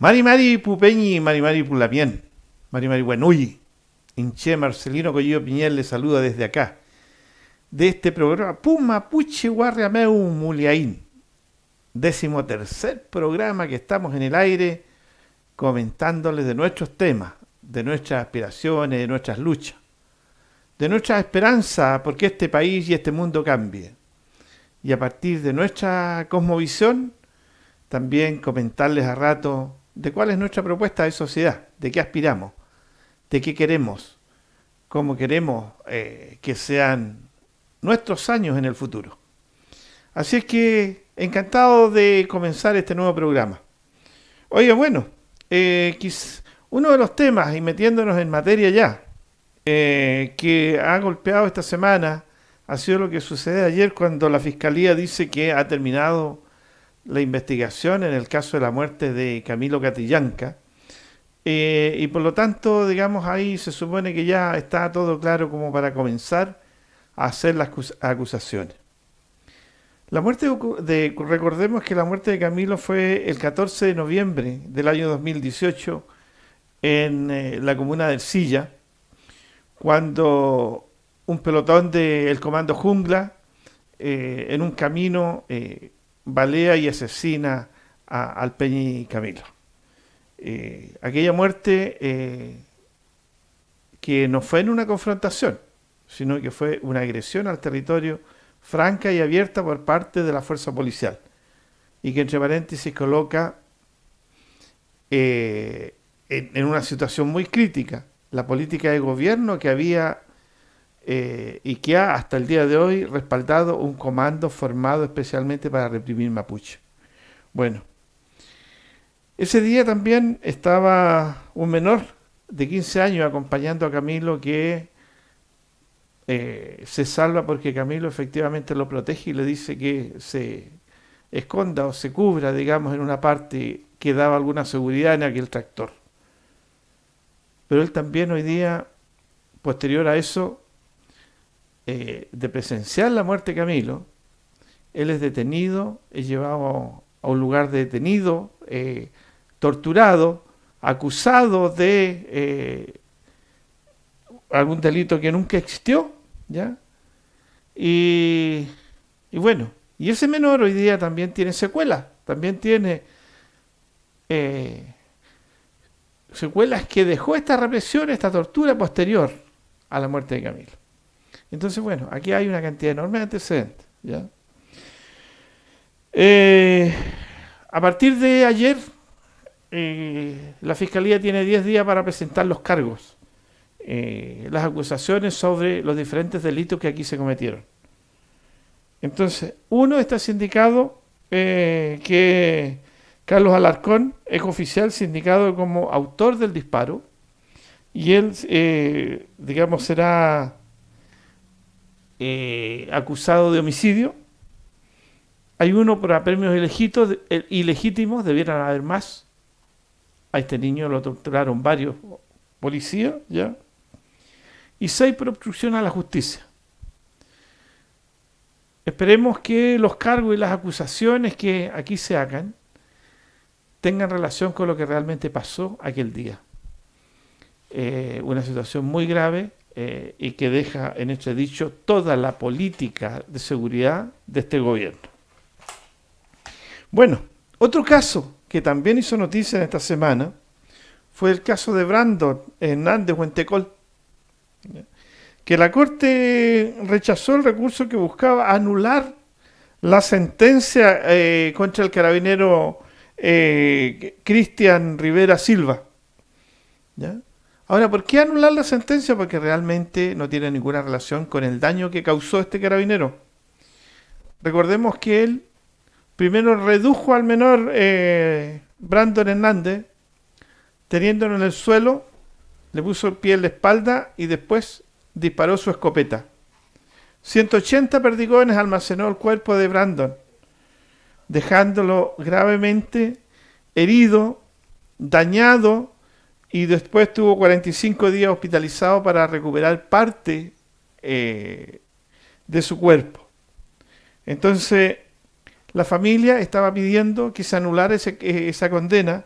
Mari Mari Pupeñi, Mari Mari Pulamien, Mari Mari Buenuy, Inche Marcelino Collillo Piñel le saluda desde acá, de este programa Puma Puche Guarriameu Muliaín, 13º programa que estamos en el aire comentándoles de nuestros temas, de nuestras aspiraciones, de nuestras luchas, de nuestra esperanza porque este país y este mundo cambie. Y a partir de nuestra cosmovisión, también comentarles a rato de cuál es nuestra propuesta de sociedad, de qué aspiramos, de qué queremos, cómo queremos que sean nuestros años en el futuro. Así es que encantado de comenzar este nuevo programa. Oiga, bueno, uno de los temas, y metiéndonos en materia ya, que ha golpeado esta semana, ha sido lo que sucede ayer cuando la Fiscalía dice que ha terminado la investigación en el caso de la muerte de Camilo Catrillanca, y por lo tanto, digamos, ahí se supone que ya está todo claro como para comenzar a hacer las acusaciones. La muerte recordemos que la muerte de Camilo fue el 14 de noviembre del año 2018 en la comuna de Ercilla, cuando un pelotón del Comando Jungla en un camino balea y asesina al Peñi Camilo. Aquella muerte que no fue en una confrontación, sino que fue una agresión al territorio franca y abierta por parte de la fuerza policial, y que entre paréntesis coloca en una situación muy crítica la política de gobierno que había y que ha hasta el día de hoy respaldado un comando formado especialmente para reprimir mapuche. Bueno, ese día también estaba un menor de 15 años acompañando a Camilo, que se salva porque Camilo efectivamente lo protege y le dice que se esconda o se cubra, digamos, en una parte que daba alguna seguridad en aquel tractor. Pero él también hoy día, posterior a eso, de presenciar la muerte de Camilo, él es detenido, es llevado a un lugar de detenido, torturado, acusado de algún delito que nunca existió, ¿ya? Y bueno, y ese menor hoy día también tiene secuelas, también tiene secuelas que dejó esta represión, esta tortura posterior a la muerte de Camilo. Entonces, bueno, aquí hay una cantidad enorme de antecedentes, ¿ya? A partir de ayer, la Fiscalía tiene 10 días para presentar los cargos, las acusaciones sobre los diferentes delitos que aquí se cometieron. Entonces, uno está sindicado que Carlos Alarcón es oficial sindicado como autor del disparo, y él, digamos, será acusado de homicidio. Hay uno por apremios ilegítimos, debieran haber más. A este niño lo torturaron varios policías, ¿ya? Y 6 por obstrucción a la justicia. Esperemos que los cargos y las acusaciones que aquí se hagan tengan relación con lo que realmente pasó aquel día. Una situación muy grave y que deja en este dicho toda la política de seguridad de este gobierno. Bueno, otro caso que también hizo noticia en esta semana fue el caso de Brandon Hernández Huentecol, que la Corte rechazó el recurso que buscaba anular la sentencia contra el carabinero Cristian Rivera Silva, ¿ya? Ahora, ¿por qué anular la sentencia? Porque realmente no tiene ninguna relación con el daño que causó este carabinero. Recordemos que él primero redujo al menor Brandon Hernández, teniéndolo en el suelo, le puso el pie en la espalda y después disparó su escopeta. 180 perdigones almacenó el cuerpo de Brandon, dejándolo gravemente herido, dañado, y después tuvo 45 días hospitalizado para recuperar parte de su cuerpo. Entonces, la familia estaba pidiendo que se anulara esa condena,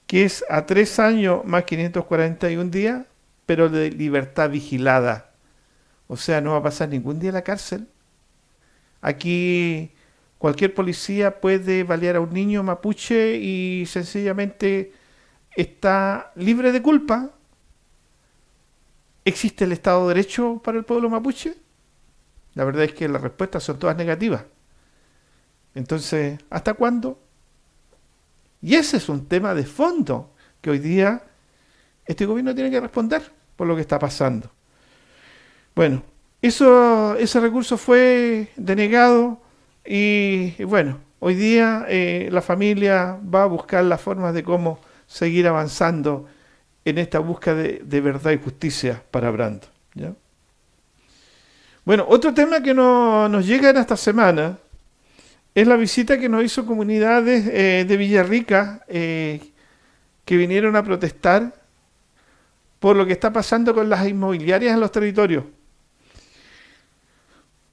que es a 3 años más 541 días, pero de libertad vigilada. O sea, no va a pasar ningún día en la cárcel. Aquí cualquier policía puede balear a un niño mapuche y sencillamente está libre de culpa. ¿Existe el Estado de Derecho para el pueblo mapuche? La verdad es que las respuestas son todas negativas. Entonces, ¿hasta cuándo? Y ese es un tema de fondo que hoy día este gobierno tiene que responder por lo que está pasando. Bueno, ese recurso fue denegado y bueno, hoy día la familia va a buscar las formas de cómo seguir avanzando en esta búsqueda de verdad y justicia para Brandon, ¿ya? Bueno, otro tema que nos llega en esta semana es la visita que nos hizo comunidades de Villarrica que vinieron a protestar por lo que está pasando con las inmobiliarias en los territorios.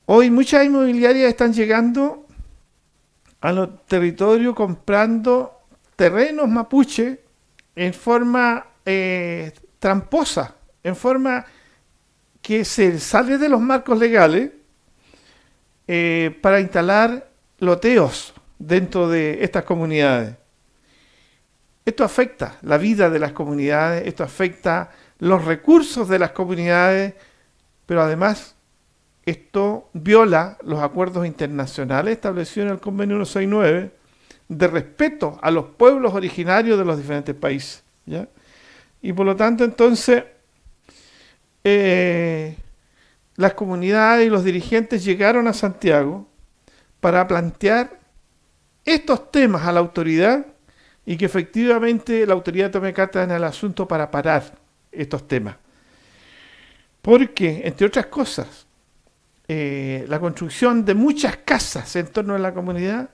Hoy muchas inmobiliarias están llegando a los territorios comprando terrenos mapuche en forma tramposa, en forma que se sale de los marcos legales para instalar loteos dentro de estas comunidades. Esto afecta la vida de las comunidades, esto afecta los recursos de las comunidades, pero además esto viola los acuerdos internacionales establecidos en el Convenio 169 de respeto a los pueblos originarios de los diferentes países, ¿ya? Y por lo tanto, entonces, las comunidades y los dirigentes llegaron a Santiago para plantear estos temas a la autoridad y que efectivamente la autoridad tome cartas en el asunto para parar estos temas. Porque, entre otras cosas, la construcción de muchas casas en torno a la comunidad,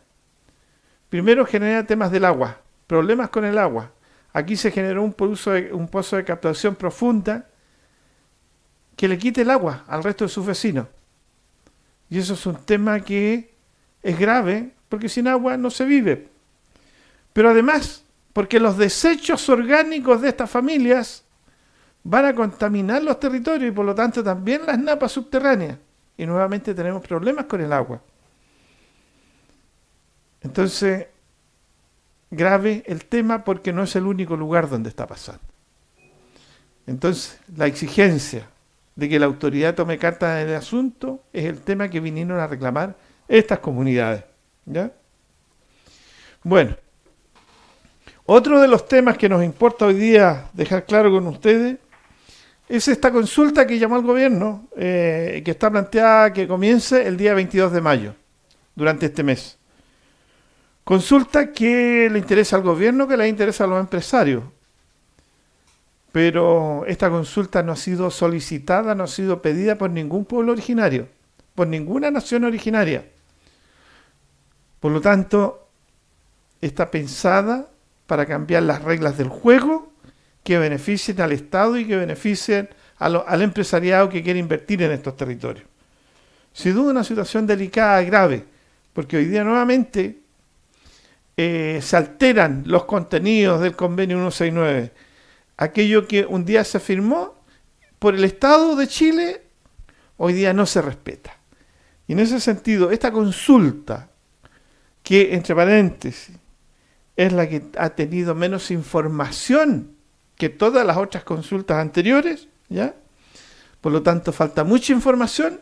primero genera temas del agua, problemas con el agua. Aquí se generó un pozo de captación profunda que le quite el agua al resto de sus vecinos. Y eso es un tema que es grave, porque sin agua no se vive. Pero además, porque los desechos orgánicos de estas familias van a contaminar los territorios y por lo tanto también las napas subterráneas. Y nuevamente tenemos problemas con el agua. Entonces, grave el tema porque no es el único lugar donde está pasando. Entonces, la exigencia de que la autoridad tome cartas en el asunto es el tema que vinieron a reclamar estas comunidades, ¿ya? Bueno, otro de los temas que nos importa hoy día dejar claro con ustedes es esta consulta que llamó el gobierno, que está planteada que comience el día 22 de mayo, durante este mes. Consulta que le interesa al gobierno, que le interesa a los empresarios. Pero esta consulta no ha sido solicitada, no ha sido pedida por ningún pueblo originario, por ninguna nación originaria. Por lo tanto, está pensada para cambiar las reglas del juego que beneficien al Estado y que beneficien al empresariado que quiere invertir en estos territorios. Sin duda una situación delicada y grave, porque hoy día nuevamente se alteran los contenidos del Convenio 169. Aquello que un día se firmó por el Estado de Chile, hoy día no se respeta. Y en ese sentido, esta consulta, que entre paréntesis, es la que ha tenido menos información que todas las otras consultas anteriores, ¿ya? Por lo tanto, falta mucha información,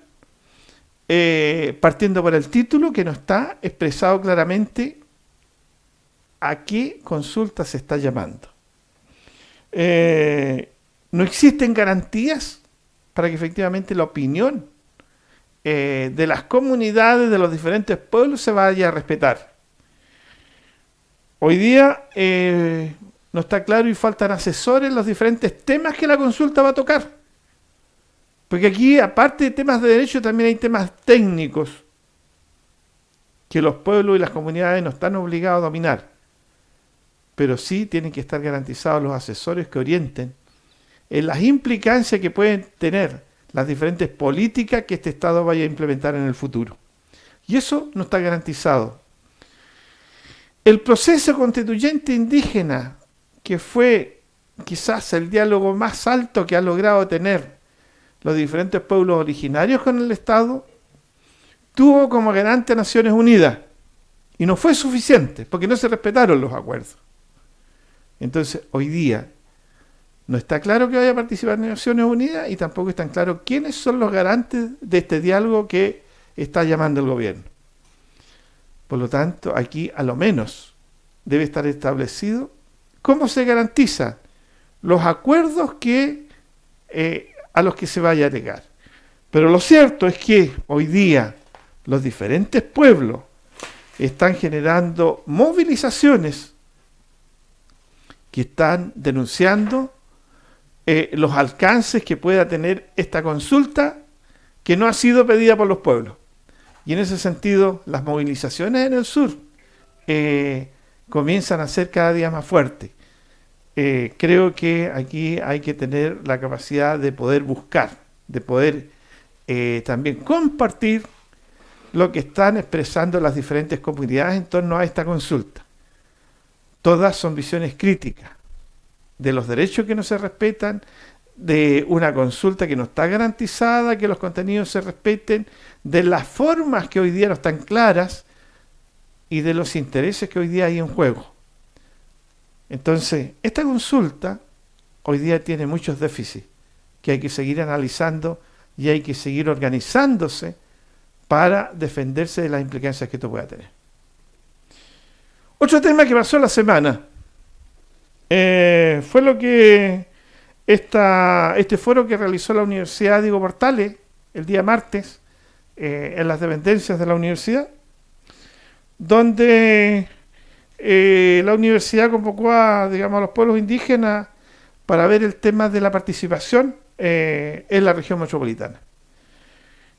partiendo por el título, que no está expresado claramente a qué consulta se está llamando. No existen garantías para que efectivamente la opinión de las comunidades de los diferentes pueblos se vaya a respetar. Hoy día no está claro y faltan asesores en los diferentes temas que la consulta va a tocar. Porque aquí, aparte de temas de derecho, también hay temas técnicos que los pueblos y las comunidades no están obligados a dominar. Pero sí tienen que estar garantizados los asesores que orienten en las implicancias que pueden tener las diferentes políticas que este Estado vaya a implementar en el futuro. Y eso no está garantizado. El proceso constituyente indígena, que fue quizás el diálogo más alto que ha logrado tener los diferentes pueblos originarios con el Estado, tuvo como garante a Naciones Unidas. Y no fue suficiente, porque no se respetaron los acuerdos. Entonces, hoy día, no está claro que vaya a participar en Naciones Unidas y tampoco están claros quiénes son los garantes de este diálogo que está llamando el gobierno. Por lo tanto, aquí a lo menos debe estar establecido cómo se garantizan los acuerdos que, a los que se vaya a llegar. Pero lo cierto es que hoy día los diferentes pueblos están generando movilizaciones que están denunciando los alcances que pueda tener esta consulta que no ha sido pedida por los pueblos. Y en ese sentido, las movilizaciones en el sur comienzan a ser cada día más fuertes. Creo que aquí hay que tener la capacidad de poder buscar, de poder también compartir lo que están expresando las diferentes comunidades en torno a esta consulta. Todas son visiones críticas de los derechos que no se respetan, de una consulta que no está garantizada, que los contenidos se respeten, de las formas que hoy día no están claras y de los intereses que hoy día hay en juego. Entonces, esta consulta hoy día tiene muchos déficits que hay que seguir analizando y hay que seguir organizándose para defenderse de las implicancias que esto pueda tener. Otro tema que pasó la semana fue lo que este foro que realizó la Universidad Diego Portales el día martes en las dependencias de la universidad, donde la universidad convocó a los pueblos indígenas para ver el tema de la participación en la región metropolitana.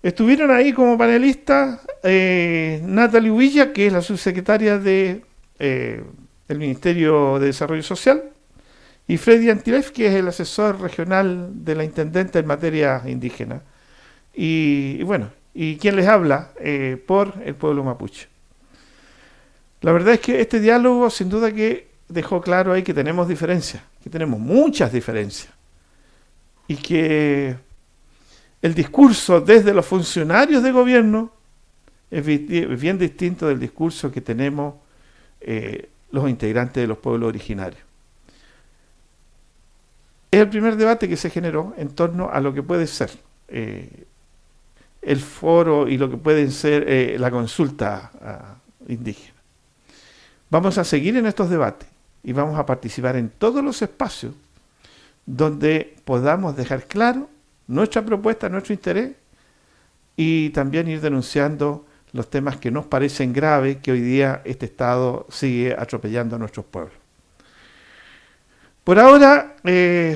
Estuvieron ahí como panelistas Natalie Villa, que es la subsecretaria del Ministerio de Desarrollo Social, y Freddy Antilef, que es el asesor regional de la intendente en materia indígena. Y quien les habla por el pueblo mapuche. La verdad es que este diálogo sin duda que dejó claro ahí que tenemos diferencias, que tenemos muchas diferencias, y que el discurso desde los funcionarios de gobierno es bien distinto del discurso que tenemos los integrantes de los pueblos originarios. Es el primer debate que se generó en torno a lo que puede ser el foro y lo que puede ser la consulta indígena. Vamos a seguir en estos debates y vamos a participar en todos los espacios donde podamos dejar claro nuestra propuesta, nuestro interés, y también ir denunciando los temas que nos parecen graves que hoy día este Estado sigue atropellando a nuestros pueblos. Por ahora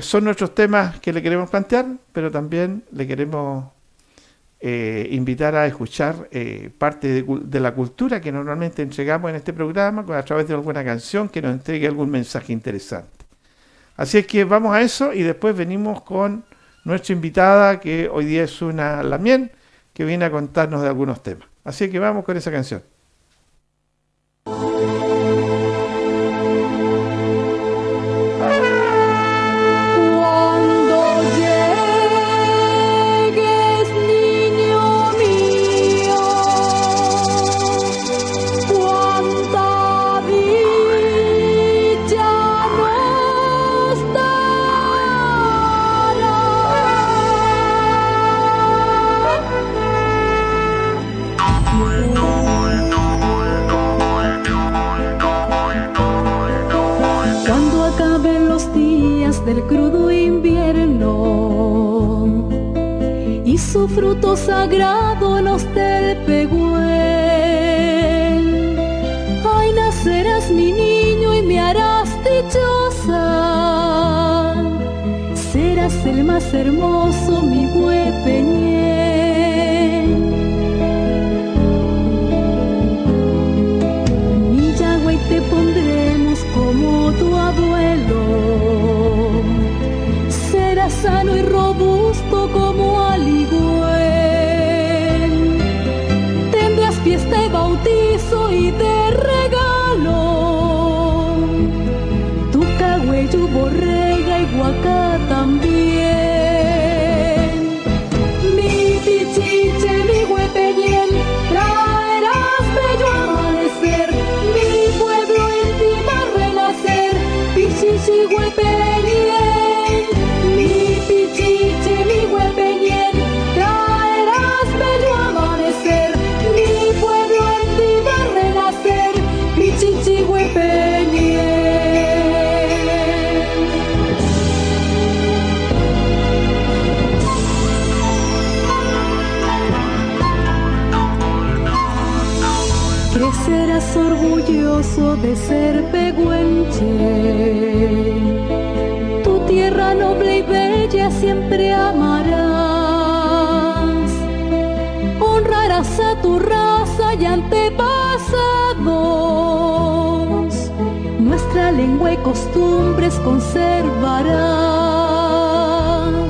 son nuestros temas que le queremos plantear, pero también le queremos invitar a escuchar parte de la cultura que normalmente entregamos en este programa a través de alguna canción que nos entregue algún mensaje interesante. Así es que vamos a eso y después venimos con nuestra invitada, que hoy día es una Lamien, que viene a contarnos de algunos temas. Así que vamos con esa canción. Del crudo invierno y su fruto sagrado nos del Pehuen. Ay, nacerás mi niño y me harás dichosa, será eras el más hermoso, mi Huepeñén. Mi Yagüey te pondremos como tu abuelo. Serás sano y robusto como Aligüen. Tendrás fiesta de bautizo y de regalo. Tu Cagüeyu, borrega y guacá también. Mi Pichiche, mi Huepeñén, traerás bello amanecer. Mi pueblo en ti va a renacer. Pichichi, Huepeñén. Mi Pichiche, mi Huepeñén, traerás bello amanecer. Mi pueblo en ti va a renacer. Pichichi, Huepeñén. Crecerás orgulloso de ser pehuenche. Tu tierra noble y bella siempre amarás. Honrarás a tu raza y antepasados. Nuestra lengua y costumbres conservarás.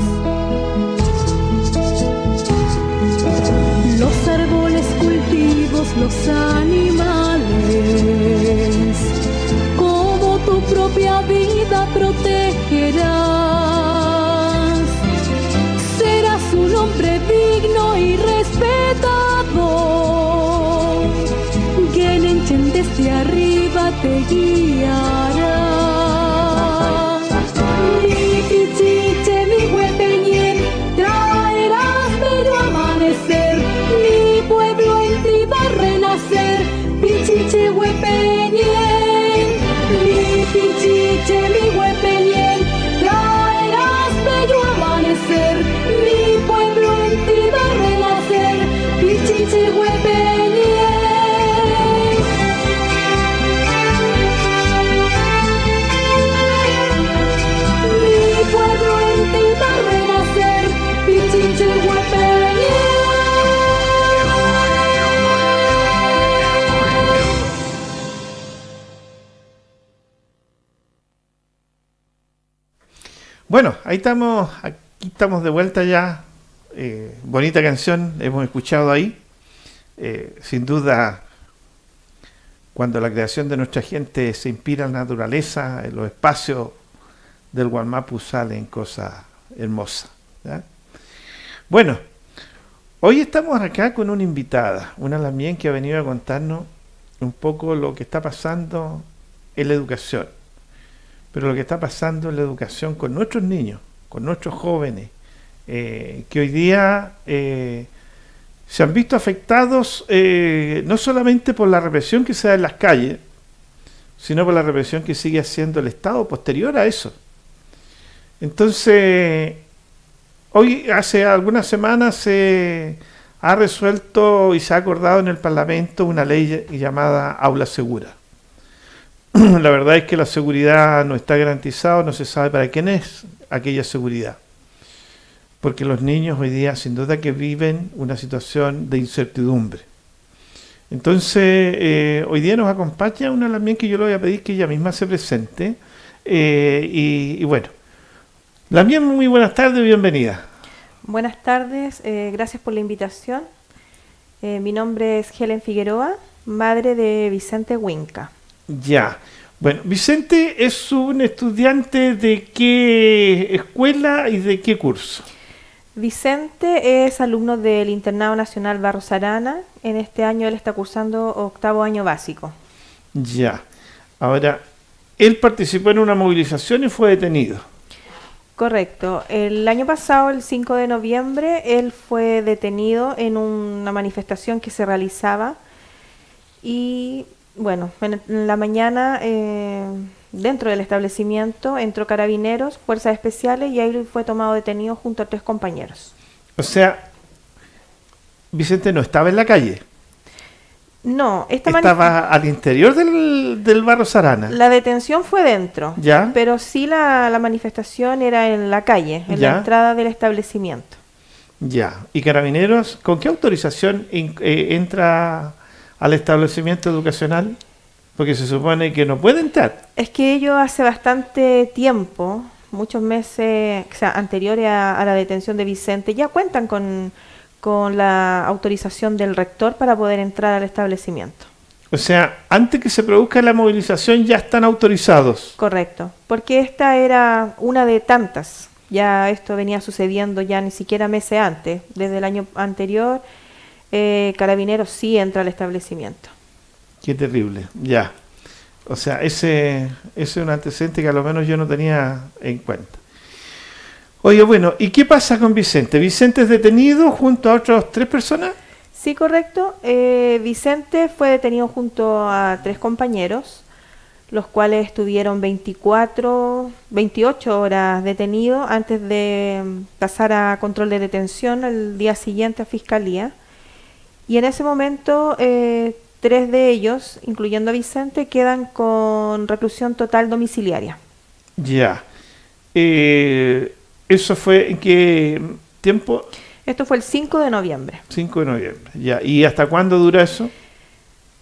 Los árboles, cultivos, los animales, como tu propia vida protegerás. Serás un hombre digno y respetado. Guenenchen desde arriba te guiará. Mi Pichiche, mi Huepeñén, traerás bello amanecer. Mi pueblo en ti va a renacer. Pichiche, Huepeñén. Mi Pichiche, mi Huepeñén, traerás bello amanecer. Mi pueblo en ti va a renacer. Pichiche, Huepeñén. Mi pueblo en ti va a renacer. Pichiche, Huepeñén. Bueno, aquí estamos de vuelta ya. Bonita canción, hemos escuchado ahí. Sin duda, cuando la creación de nuestra gente se inspira en la naturaleza, en los espacios del Wallmapu salen cosas hermosas, ¿ya? Bueno, hoy estamos acá con una invitada, una Lamien que ha venido a contarnos un poco lo que está pasando en la educación. Pero lo que está pasando en la educación con nuestros niños, con nuestros jóvenes, que hoy día se han visto afectados no solamente por la represión que se da en las calles, sino por la represión que sigue haciendo el Estado posterior a eso. Entonces, hoy, hace algunas semanas, se ha resuelto y se ha acordado en el Parlamento una ley llamada Aula Segura. La verdad es que la seguridad no está garantizada, no se sabe para quién es aquella seguridad. Porque los niños hoy día sin duda que viven una situación de incertidumbre. Entonces, hoy día nos acompaña una Lamien que yo le voy a pedir que ella misma se presente. Y bueno, Lamien, muy buenas tardes, bienvenida. Buenas tardes, gracias por la invitación. Mi nombre es Helen Figueroa, madre de Vicente Huinca. Ya, bueno, Vicente es un estudiante de qué escuela y de qué curso. Vicente es alumno del Internado Nacional Barros Arana. En este año él está cursando 8º año básico. Ya, ahora, él participó en una movilización y fue detenido. Correcto. El año pasado, el 5 de noviembre, él fue detenido en una manifestación que se realizaba y, bueno, en la mañana, dentro del establecimiento, entró Carabineros, Fuerzas Especiales, y ahí fue tomado detenido junto a 3 compañeros. O sea, Vicente no estaba en la calle. No, Estaba al interior del Barro Sarana. la detención fue dentro, ¿Ya? pero sí la manifestación era en la calle, en ¿Ya? la entrada del establecimiento. Ya. ¿Y Carabineros, con qué autorización entra al establecimiento educacional? Porque se supone que no puede entrar. Es que ellos hace bastante tiempo, muchos meses, o sea, anteriores a la detención de Vicente, ya cuentan con la autorización del rector para poder entrar al establecimiento. O sea, antes que se produzca la movilización ya están autorizados. Correcto, porque esta era una de tantas. Ya esto venía sucediendo ya ni siquiera meses antes. Desde el año anterior, Carabineros sí entra al establecimiento. Qué terrible, ya. O sea, ese es un antecedente que a lo menos yo no tenía en cuenta. Oye, bueno, ¿y qué pasa con Vicente? ¿Vicente es detenido junto a otras 3 personas? Sí, correcto. Vicente fue detenido junto a 3 compañeros, los cuales estuvieron 28 horas detenidos antes de pasar a control de detención el día siguiente a Fiscalía. Y en ese momento, 3 de ellos, incluyendo a Vicente, quedan con reclusión total domiciliaria. Ya. ¿Eso fue en qué tiempo? Esto fue el 5 de noviembre. 5 de noviembre, ya. ¿Y hasta cuándo dura eso?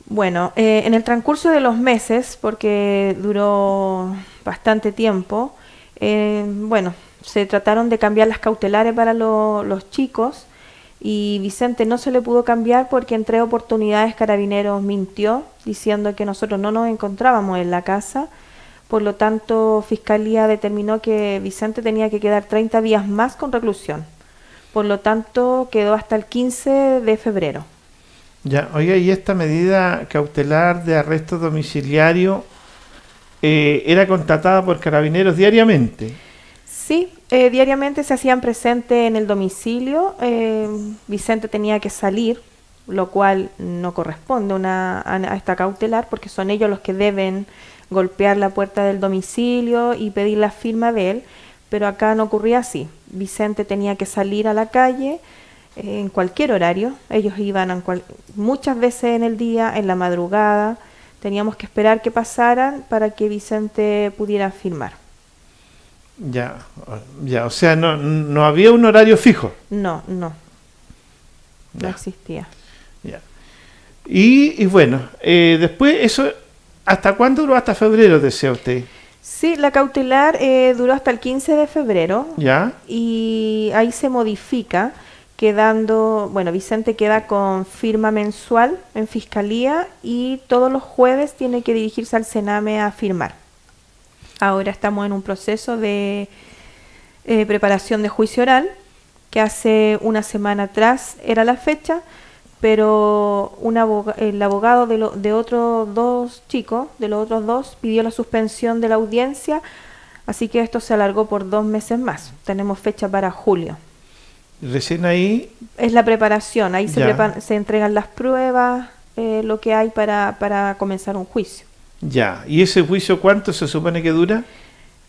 Bueno, en el transcurso de los meses, porque duró bastante tiempo, bueno, se trataron de cambiar las cautelares para los chicos y Vicente no se le pudo cambiar porque en 3 oportunidades Carabineros mintió diciendo que nosotros no nos encontrábamos en la casa. Por lo tanto, Fiscalía determinó que Vicente tenía que quedar 30 días más con reclusión. Por lo tanto, quedó hasta el 15 de febrero. Ya, oiga, ¿y esta medida cautelar de arresto domiciliario era contratada por Carabineros diariamente? Sí, diariamente se hacían presentes en el domicilio. Vicente tenía que salir, lo cual no corresponde a esta cautelar porque son ellos los que deben golpear la puerta del domicilio y pedir la firma de él, pero acá no ocurría así. Vicente tenía que salir a la calle en cualquier horario. Ellos iban muchas veces en el día, en la madrugada. Teníamos que esperar que pasaran para que Vicente pudiera firmar. Ya, o sea, no había un horario fijo. No Ya. existía. Ya. Y bueno, después eso, ¿hasta cuándo duró? Hasta febrero, decía usted. Sí, la cautelar duró hasta el 15 de febrero. ¿Ya? Y ahí se modifica, quedando, bueno, Vicente queda con firma mensual en Fiscalía y todos los jueves tiene que dirigirse al Sename a firmar. Ahora estamos en un proceso de preparación de juicio oral, que hace una semana atrás era la fecha, pero el abogado de otros 2 chicos, de los otros 2, pidió la suspensión de la audiencia, así que esto se alargó por 2 meses más. Tenemos fecha para julio. Recién ahí. Es la preparación, ahí Ya. se entregan las pruebas, lo que hay para comenzar un juicio. Ya. ¿Y ese juicio cuánto se supone que dura?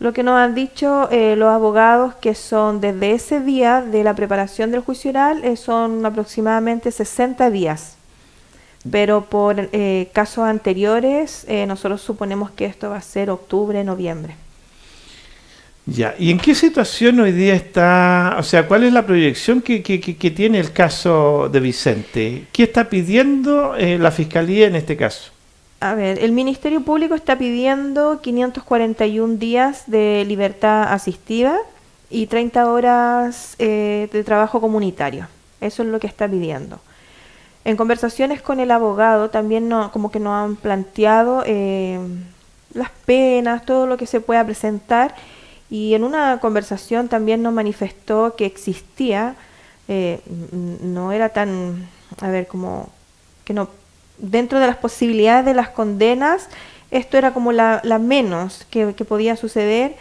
Lo que nos han dicho los abogados, que son desde ese día de la preparación del juicio oral, son aproximadamente 60 días. Pero por casos anteriores, nosotros suponemos que esto va a ser octubre, noviembre. Ya. ¿Y en qué situación hoy día está? O sea, ¿cuál es la proyección que tiene el caso de Vicente? ¿Qué está pidiendo la Fiscalía en este caso? A ver, el Ministerio Público está pidiendo 541 días de libertad asistida y 30 horas de trabajo comunitario. Eso es lo que está pidiendo. En conversaciones con el abogado también como que nos han planteado las penas, todo lo que se pueda presentar, y en una conversación también nos manifestó que existía, no era tan, a ver, como que no, dentro de las posibilidades de las condenas, esto era como la menos que podía suceder,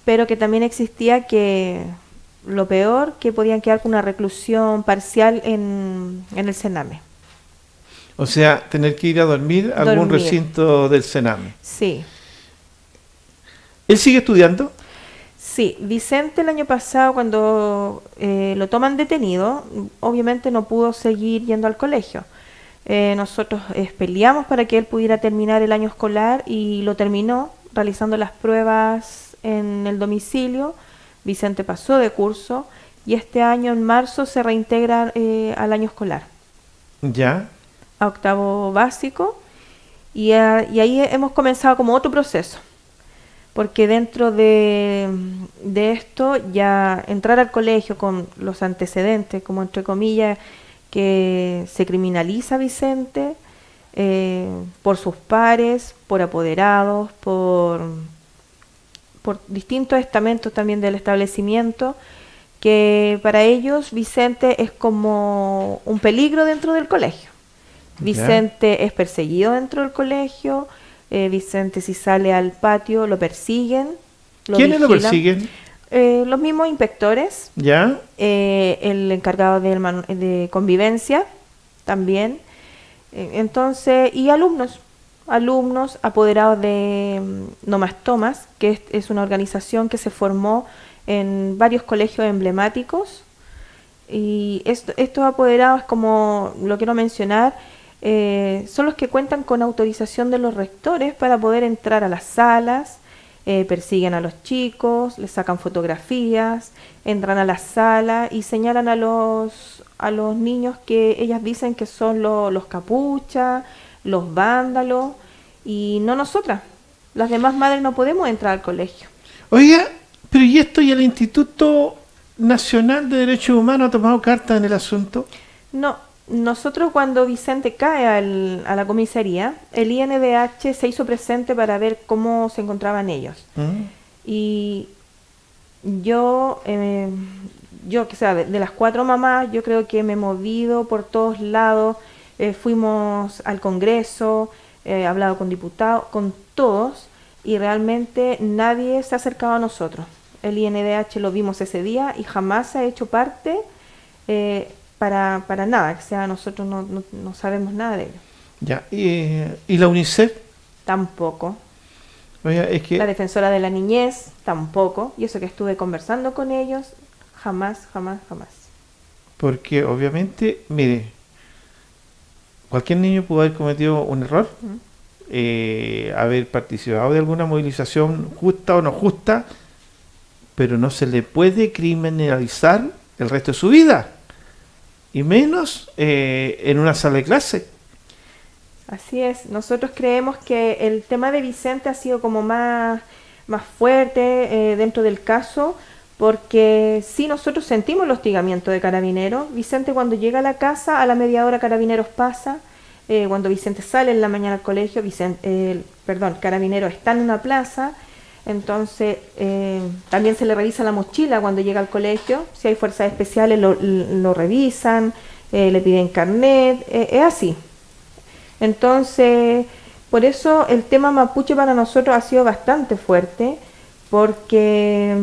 pero que también existía que lo peor, que podían quedar con una reclusión parcial en el Sename. O sea, tener que ir a dormir a algún recinto del Sename. Sí. ¿Él sigue estudiando? Sí, Vicente el año pasado cuando lo toman detenido, obviamente no pudo seguir yendo al colegio. Nosotros peleamos para que él pudiera terminar el año escolar y lo terminó realizando las pruebas en el domicilio. Vicente pasó de curso y este año en marzo se reintegra al año escolar, Ya, a octavo básico, y ahí hemos comenzado como otro proceso, porque dentro de esto ya entrar al colegio con los antecedentes, como entre comillas, que se criminaliza a Vicente por sus pares, por apoderados, por distintos estamentos también del establecimiento, que para ellos Vicente es como un peligro dentro del colegio. Vicente es perseguido dentro del colegio, Vicente si sale al patio lo persiguen. ¿Quiénes lo persiguen? Los mismos inspectores, Ya, el encargado de convivencia también, entonces, y alumnos, apoderados de No Más Tomas, que es una organización que se formó en varios colegios emblemáticos, y estos apoderados, como lo quiero mencionar, son los que cuentan con autorización de los rectores para poder entrar a las salas. Persiguen a los chicos, les sacan fotografías, entran a la sala y señalan a los niños que ellas dicen que son los capuchas, los vándalos, y no nosotras. Las demás madres no podemos entrar al colegio. oiga, pero ¿y esto y el Instituto Nacional de Derechos Humanos ha tomado carta en el asunto? No, nosotros cuando Vicente cae a la comisaría, el INDH se hizo presente para ver cómo se encontraban ellos. Y yo, que sea, de las 4 mamás, yo creo que me he movido por todos lados, fuimos al Congreso, he hablado con diputados, con todos, y realmente nadie se ha acercado a nosotros. El INDH lo vimos ese día y jamás se ha hecho parte para nada, que sea, nosotros no sabemos nada de ello. Ya, ¿y la UNICEF? Tampoco. Oiga, es que... La defensora de la niñez, tampoco. Y eso que estuve conversando con ellos, jamás. Porque obviamente, mire, cualquier niño pudo haber cometido un error, haber participado de alguna movilización justa o no justa, pero no se le puede criminalizar el resto de su vida, y menos en una sala de clase. Así es, nosotros creemos que el tema de Vicente ha sido como más fuerte dentro del caso, porque sí, nosotros sentimos el hostigamiento de Carabineros. Vicente cuando llega a la casa, a la media hora Carabineros pasa, cuando Vicente sale en la mañana al colegio, Carabineros está en una plaza, entonces también se le revisa la mochila cuando llega al colegio, si hay fuerzas especiales lo revisan, le piden carnet, es así. Entonces, por eso el tema mapuche para nosotros ha sido bastante fuerte, porque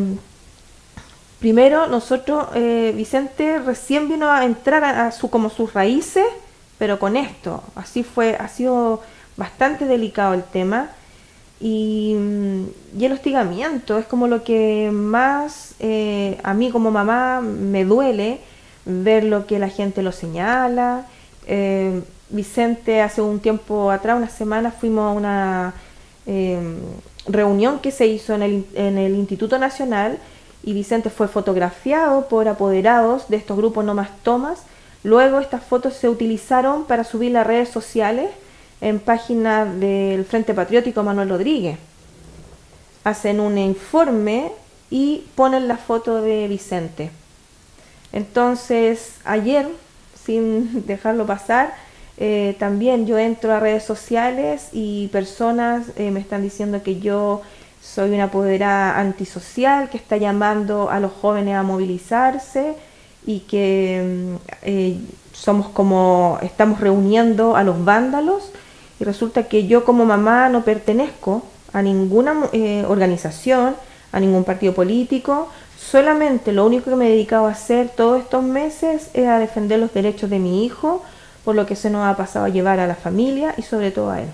primero nosotros, Vicente recién vino a entrar a sus raíces, pero con esto, ha sido bastante delicado el tema, y el hostigamiento es como lo que más a mí como mamá me duele, ver lo que la gente lo señala. Vicente hace un tiempo atrás, unas semanas, fuimos a una reunión que se hizo en el Instituto Nacional, y Vicente fue fotografiado por apoderados de estos grupos No Más Tomas. Luego estas fotos se utilizaron para subir a redes sociales en páginas del Frente Patriótico Manuel Rodríguez. Hacen un informe y ponen la foto de Vicente. Entonces, ayer, sin dejarlo pasar, también yo entro a redes sociales y personas me están diciendo que yo soy una apoderada antisocial que está llamando a los jóvenes a movilizarse, y que estamos reuniendo a los vándalos, y resulta que yo como mamá no pertenezco a ninguna organización, a ningún partido político. Solamente lo único que me he dedicado a hacer todos estos meses es a defender los derechos de mi hijo, por lo que se nos ha pasado a llevar a la familia y sobre todo a él.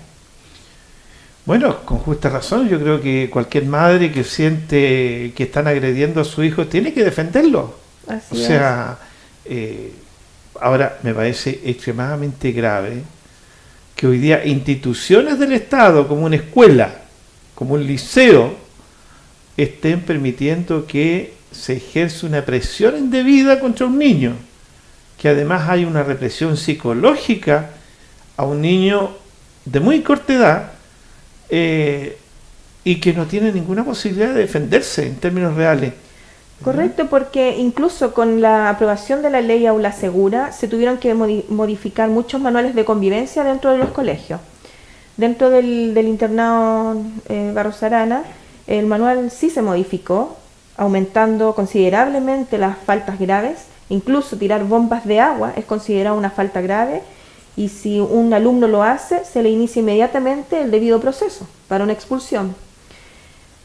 Bueno, con justa razón, yo creo que cualquier madre que siente que están agrediendo a su hijo tiene que defenderlo. Así o sea, Ahora, me parece extremadamente grave que hoy día instituciones del Estado, como una escuela, como un liceo, estén permitiendo que se ejerce una presión indebida contra un niño, que además hay una represión psicológica a un niño de muy corta edad, y que no tiene ninguna posibilidad de defenderse en términos reales. Correcto, porque incluso con la aprobación de la ley Aula Segura se tuvieron que modificar muchos manuales de convivencia dentro de los colegios. Dentro del internado Barros Arana, el manual sí se modificó, aumentando considerablemente las faltas graves. Incluso tirar bombas de agua es considerado una falta grave, y si un alumno lo hace, se le inicia inmediatamente el debido proceso para una expulsión.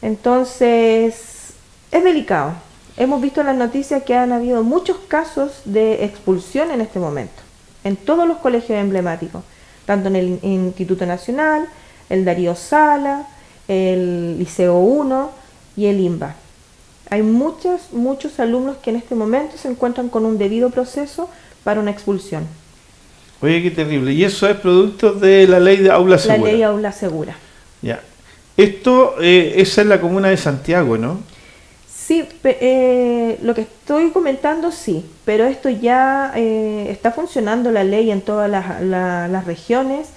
Entonces, es delicado. Hemos visto en las noticias que han habido muchos casos de expulsión en este momento, en todos los colegios emblemáticos, tanto en el Instituto Nacional, el Darío Sala, el Liceo 1 y el IMBA. Hay muchos alumnos que en este momento se encuentran con un debido proceso para una expulsión. Oye, qué terrible. Y eso es producto de la ley de Aula Segura. La ley Aula Segura. Ya. Esto, esa es la comuna de Santiago, ¿no? Sí, lo que estoy comentando sí, pero esto ya está funcionando la ley en todas las regiones.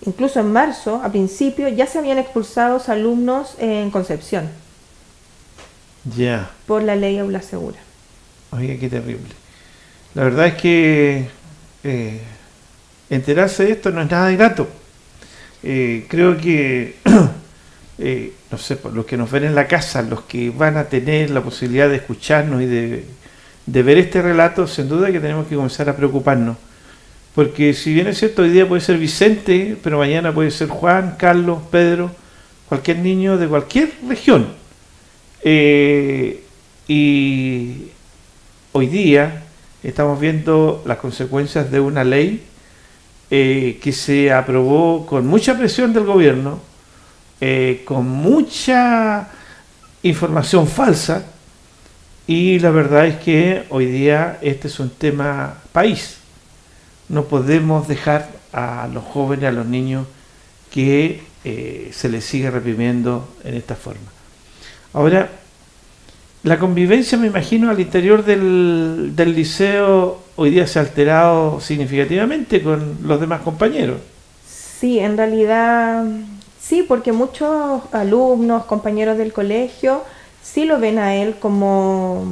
Incluso en marzo, a principio, ya se habían expulsado alumnos en Concepción. Ya. Por la ley Aula Segura. Oye, qué terrible. La verdad es que enterarse de esto no es nada de grato. Creo que, no sé, por los que nos ven en la casa, los que van a tener la posibilidad de escucharnos y de ver este relato, sin duda que tenemos que comenzar a preocuparnos. Porque si bien es cierto, hoy día puede ser Vicente, pero mañana puede ser Juan, Carlos, Pedro, cualquier niño de cualquier región. Y hoy día estamos viendo las consecuencias de una ley que se aprobó con mucha presión del gobierno, con mucha información falsa, y la verdad es que hoy día este es un tema país. No podemos dejar a los jóvenes, a los niños, que se les sigue reprimiendo en esta forma. Ahora, la convivencia, me imagino, al interior del liceo hoy día se ha alterado significativamente con los demás compañeros. Sí, en realidad sí, porque muchos alumnos, compañeros del colegio, sí lo ven a él como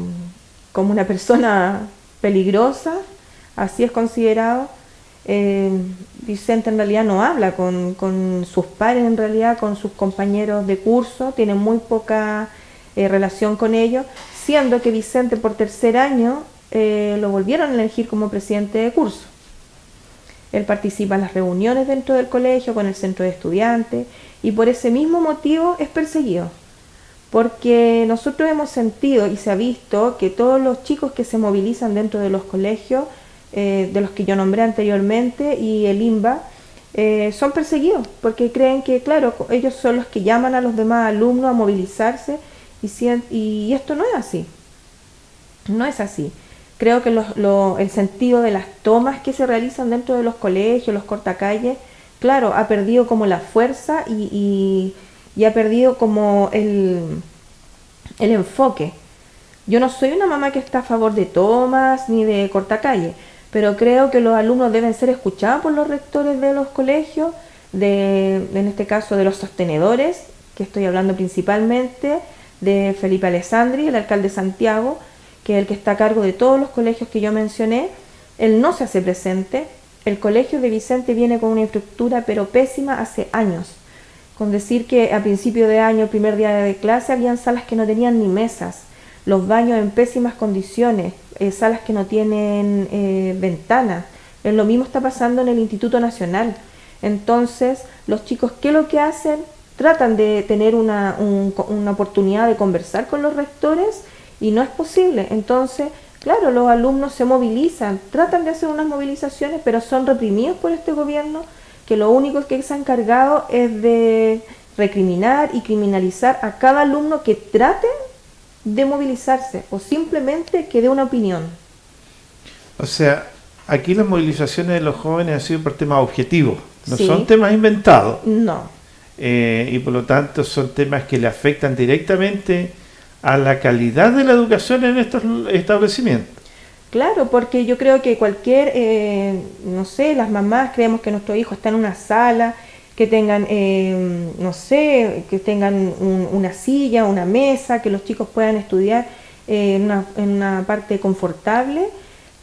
una persona peligrosa, así es considerado. Vicente en realidad no habla con sus pares, en realidad con sus compañeros de curso, tiene muy poca relación con ellos, siendo que Vicente por tercer año lo volvieron a elegir como presidente de curso. Él participa en las reuniones dentro del colegio con el centro de estudiantes, y por ese mismo motivo es perseguido, porque nosotros hemos sentido y se ha visto que todos los chicos que se movilizan dentro de los colegios, de los que yo nombré anteriormente y el IMBA, son perseguidos porque creen que, claro, ellos son los que llaman a los demás alumnos a movilizarse, y esto no es así. No es así. Creo que el sentido de las tomas que se realizan dentro de los colegios, los cortacalles, claro, ha perdido como la fuerza y ha perdido como el enfoque. Yo no soy una mamá que está a favor de tomas ni de cortacalle, pero creo que los alumnos deben ser escuchados por los rectores de los colegios, en este caso de los sostenedores, que estoy hablando principalmente de Felipe Alessandri, el alcalde de Santiago, que es el que está a cargo de todos los colegios que yo mencioné. Él no se hace presente. El colegio de Vicente viene con una estructura pero pésima hace años, con decir que a principio de año, el primer día de clase, habían salas que no tenían ni mesas, los baños en pésimas condiciones, salas que no tienen ventanas. Lo mismo está pasando en el Instituto Nacional. Entonces, los chicos, ¿qué es lo que hacen? Tratan de tener una oportunidad de conversar con los rectores y no es posible. Entonces, claro, los alumnos se movilizan, tratan de hacer unas movilizaciones, pero son reprimidos por este gobierno, que lo único que se ha encargado es de recriminar y criminalizar a cada alumno que trate de movilizarse o simplemente que dé una opinión. O sea, aquí las movilizaciones de los jóvenes han sido por temas objetivos, no Sí. son temas inventados. No, Y por lo tanto son temas que le afectan directamente a la calidad de la educación en estos establecimientos. claro, porque yo creo que cualquier, no sé, las mamás creemos que nuestro hijo está en una sala, que tengan, no sé, que tengan una silla, una mesa, que los chicos puedan estudiar en una parte confortable,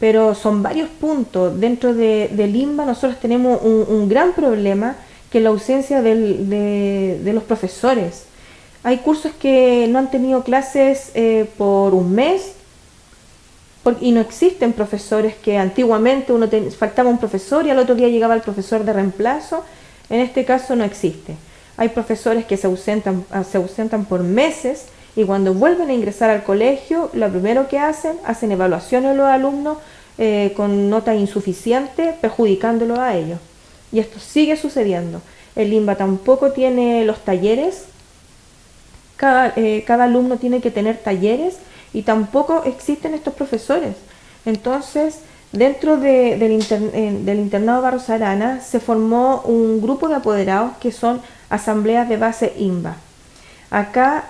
pero son varios puntos. Dentro del INBA nosotros tenemos un gran problema, que es la ausencia de los profesores. Hay cursos que no han tenido clases por un mes, y no existen profesores, que antiguamente faltaba un profesor y al otro día llegaba el profesor de reemplazo. En este caso no existe. Hay profesores que se ausentan por meses, y cuando vuelven a ingresar al colegio, lo primero que hacen evaluaciones a los alumnos con nota insuficiente, perjudicándolos a ellos. Y esto sigue sucediendo. El INBA tampoco tiene los talleres. Cada alumno tiene que tener talleres, y tampoco existen estos profesores. Entonces, dentro del internado Barros Arana se formó un grupo de apoderados que son asambleas de base INBA. Acá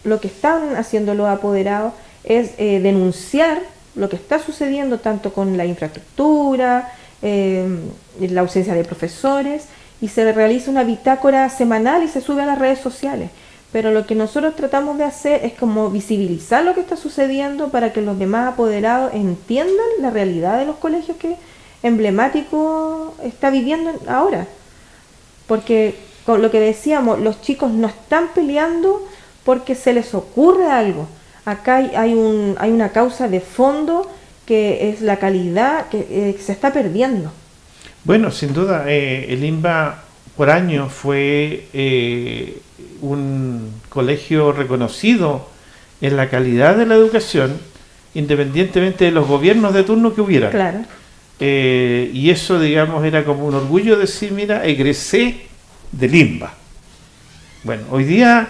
lo que están haciendo los apoderados es denunciar lo que está sucediendo tanto con la infraestructura, la ausencia de profesores, y se realiza una bitácora semanal y se sube a las redes sociales. Pero lo que nosotros tratamos de hacer es como visibilizar lo que está sucediendo para que los demás apoderados entiendan la realidad de los colegios que Emblemático está viviendo ahora. Porque con lo que decíamos, los chicos no están peleando porque se les ocurre algo. Acá hay una causa de fondo, que es la calidad que se está perdiendo. Bueno, sin duda, el INBA por años fue un colegio reconocido en la calidad de la educación, independientemente de los gobiernos de turno que hubiera. Claro. Y eso, digamos, era como un orgullo decir, mira, egresé del INBA. Bueno, hoy día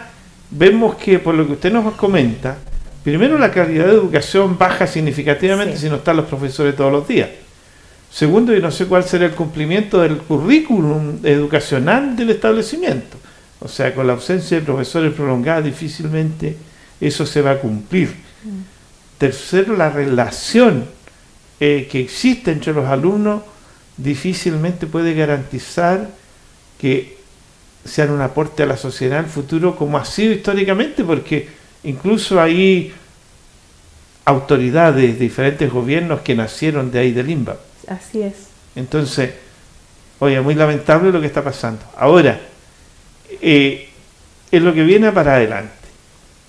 vemos que, por lo que usted nos comenta, primero la calidad de educación baja significativamente, Sí. si no están los profesores todos los días. Segundo, yo no sé cuál será el cumplimiento del currículum educacional del establecimiento. O sea, con la ausencia de profesores prolongada, difícilmente eso se va a cumplir. Tercero, la relación que existe entre los alumnos difícilmente puede garantizar que sean un aporte a la sociedad en el futuro, como ha sido históricamente, porque incluso hay autoridades de diferentes gobiernos que nacieron de ahí del INBA. Así es. Entonces, oye, muy lamentable lo que está pasando. Ahora, es lo que viene para adelante.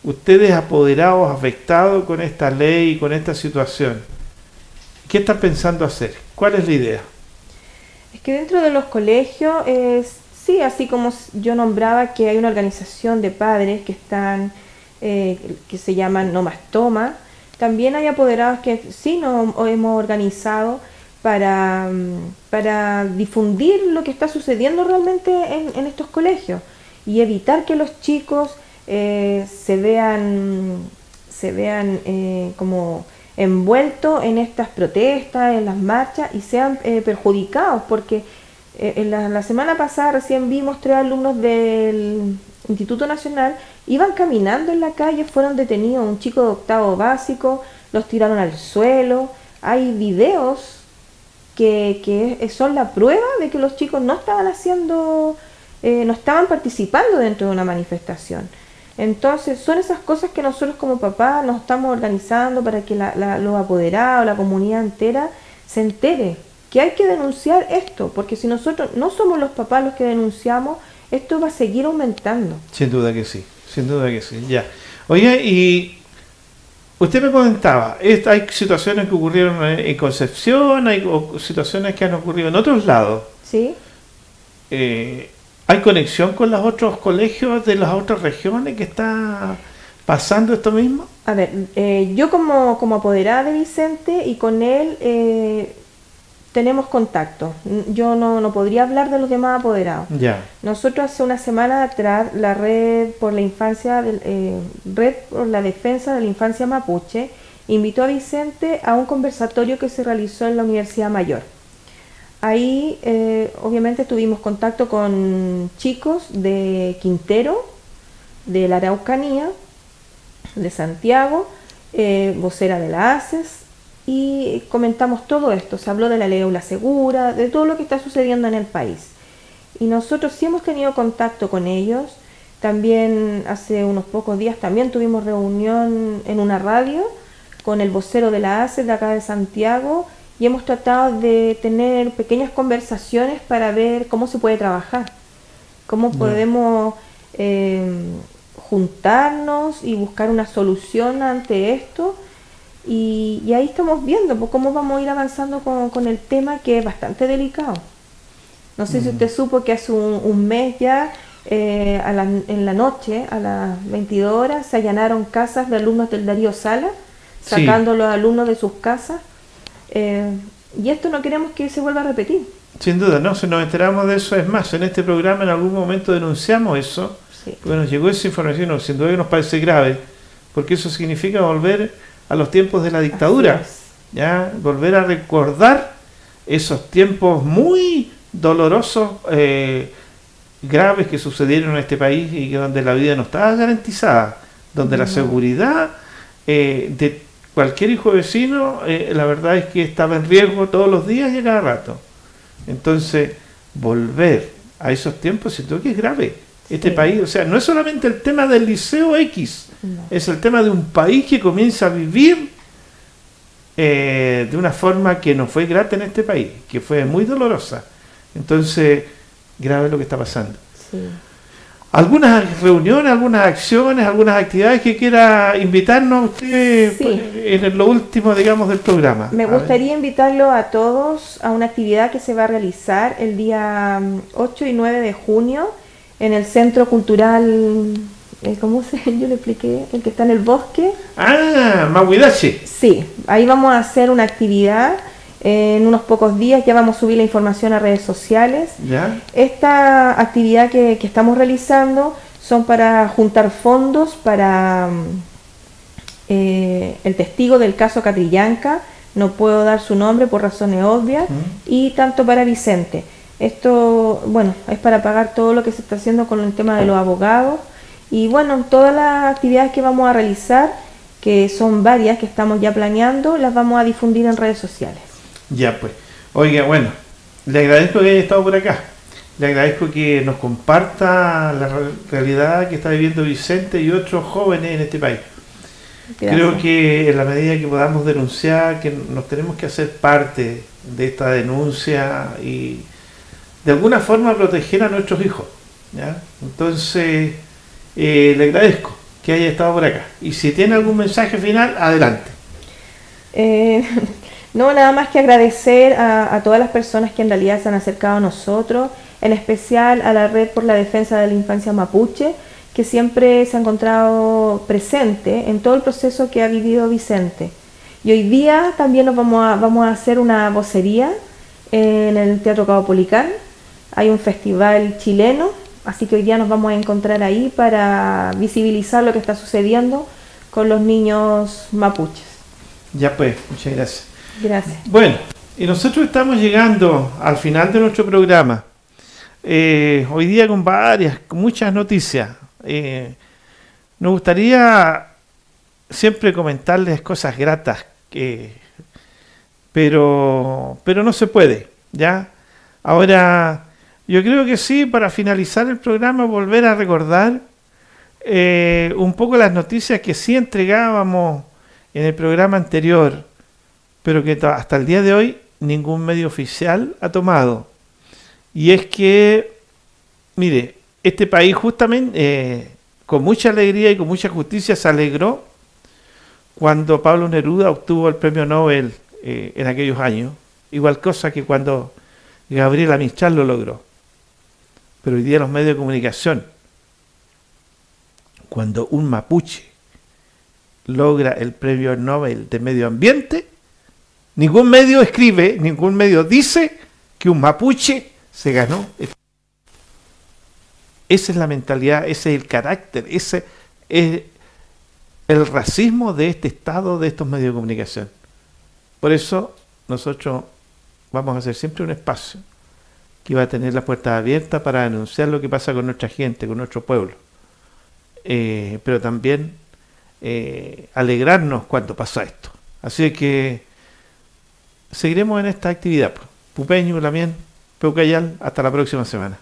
Ustedes, apoderados, afectados con esta ley y con esta situación, ¿qué están pensando hacer? ¿Cuál es la idea? Es que dentro de los colegios, sí, así como yo nombraba que hay una organización de padres que están, que se llaman No Más Toma, también hay apoderados que sí nos hemos organizado para difundir lo que está sucediendo realmente en estos colegios, y evitar que los chicos se vean como envueltos en estas protestas, en las marchas, y sean perjudicados, porque en la semana pasada recién vimos 3 alumnos del Instituto Nacional, iban caminando en la calle, fueron detenidos, un chico de octavo básico, los tiraron al suelo. Hay videos que son la prueba de que los chicos no estaban participando dentro de una manifestación. Entonces son esas cosas que nosotros como papás nos estamos organizando para que los apoderados, la comunidad entera se entere que hay que denunciar esto, porque si nosotros no somos los papás los que denunciamos, esto va a seguir aumentando. Sin duda que sí, ya. Oye, y usted me comentaba, hay situaciones que ocurrieron en Concepción, hay situaciones que han ocurrido en otros lados. ¿Sí? ¿Hay conexión con los otros colegios de las otras regiones que está pasando esto mismo? A ver, yo como apoderada de Vicente, y con él tenemos contacto. Yo no podría hablar de los demás apoderados. Ya. Nosotros hace una semana atrás, la Red por la Defensa de la Infancia Mapuche invitó a Vicente a un conversatorio que se realizó en la Universidad Mayor. Ahí obviamente tuvimos contacto con chicos de Quintero, de la Araucanía, de Santiago, vocera de la ACES, y comentamos todo esto. Se habló de la ley Aula Segura, de todo lo que está sucediendo en el país. Y nosotros sí hemos tenido contacto con ellos. También hace unos pocos días también tuvimos reunión en una radio con el vocero de la ACES de acá de Santiago, y hemos tratado de tener pequeñas conversaciones para ver cómo se puede trabajar, cómo podemos juntarnos y buscar una solución ante esto. Y ahí estamos viendo pues, cómo vamos a ir avanzando con el tema, que es bastante delicado. No sé si usted supo que hace un mes ya, en la noche, a las 22 horas, se allanaron casas de alumnos del Darío Sala, sacando a los alumnos de sus casas. Y esto no queremos que se vuelva a repetir. Sin duda, no, si nos enteramos de eso, es más, en este programa en algún momento denunciamos eso, porque nos llegó esa información, sin duda que nos parece grave, porque eso significa volver a los tiempos de la dictadura, ya volver a recordar esos tiempos muy dolorosos, graves que sucedieron en este país y que donde la vida no estaba garantizada, donde la seguridad de cualquier hijo vecino, la verdad es que estaba en riesgo todos los días y a cada rato. Entonces, volver a esos tiempos, siento que es grave. Este país, o sea, no es solamente el tema del Liceo X, es el tema de un país que comienza a vivir de una forma que no fue grata en este país, que fue muy dolorosa. Entonces, grave lo que está pasando. Sí. ¿Algunas reuniones, algunas acciones, algunas actividades que quiera invitarnos a usted en lo último, digamos, del programa? Me gustaría invitarlo a todos a una actividad que se va a realizar el día 8 y 9 de junio en el Centro Cultural, ¿cómo se? Yo le expliqué, el que está en el bosque. Ah, Mahuidache. Sí, ahí vamos a hacer una actividad. En unos pocos días ya vamos a subir la información a redes sociales. ¿Ya? Esta actividad que estamos realizando son para juntar fondos para el testigo del caso Catrillanca, no puedo dar su nombre por razones obvias, y tanto para Vicente. Esto, bueno, es para pagar todo lo que se está haciendo con el tema de los abogados. Y bueno, todas las actividades que vamos a realizar, que son varias que estamos ya planeando, las vamos a difundir en redes sociales. Ya pues. Oiga, bueno, le agradezco que haya estado por acá. Le agradezco que nos comparta la realidad que está viviendo Vicente y otros jóvenes en este país. Gracias. Creo que en la medida que podamos denunciar, que nos tenemos que hacer parte de esta denuncia y de alguna forma proteger a nuestros hijos, ¿ya? Entonces, le agradezco que haya estado por acá. Y si tiene algún mensaje final, adelante. No, nada más que agradecer a todas las personas que en realidad se han acercado a nosotros, en especial a la Red por la Defensa de la Infancia Mapuche, que siempre se ha encontrado presente en todo el proceso que ha vivido Vicente. Y hoy día también nos vamos a hacer una vocería en el Teatro Caupolicán. Hay un festival chileno, así que hoy día nos vamos a encontrar ahí para visibilizar lo que está sucediendo con los niños mapuches. Ya pues, muchas gracias. Gracias. Bueno, y nosotros estamos llegando al final de nuestro programa. Hoy día con muchas noticias. Nos gustaría siempre comentarles cosas gratas, pero no se puede, ¿ya? Ahora, yo creo que sí, para finalizar el programa, volver a recordar un poco las noticias que sí entregábamos en el programa anterior, pero que hasta el día de hoy ningún medio oficial ha tomado. Y es que, mire, este país justamente, con mucha alegría y con mucha justicia, se alegró cuando Pablo Neruda obtuvo el premio Nobel en aquellos años. Igual cosa que cuando Gabriela Mistral lo logró. Pero hoy día los medios de comunicación, cuando un mapuche logra el premio Nobel de Medio Ambiente, ningún medio escribe, ningún medio dice que un mapuche se ganó. Esa es la mentalidad, ese es el carácter, ese es el racismo de este Estado, de estos medios de comunicación. Por eso nosotros vamos a hacer siempre un espacio que va a tener las puertas abiertas para denunciar lo que pasa con nuestra gente, con nuestro pueblo. Pero también alegrarnos cuando pasa esto. Así que seguiremos en esta actividad. Pupeño, Lamien, Peucayal, hasta la próxima semana.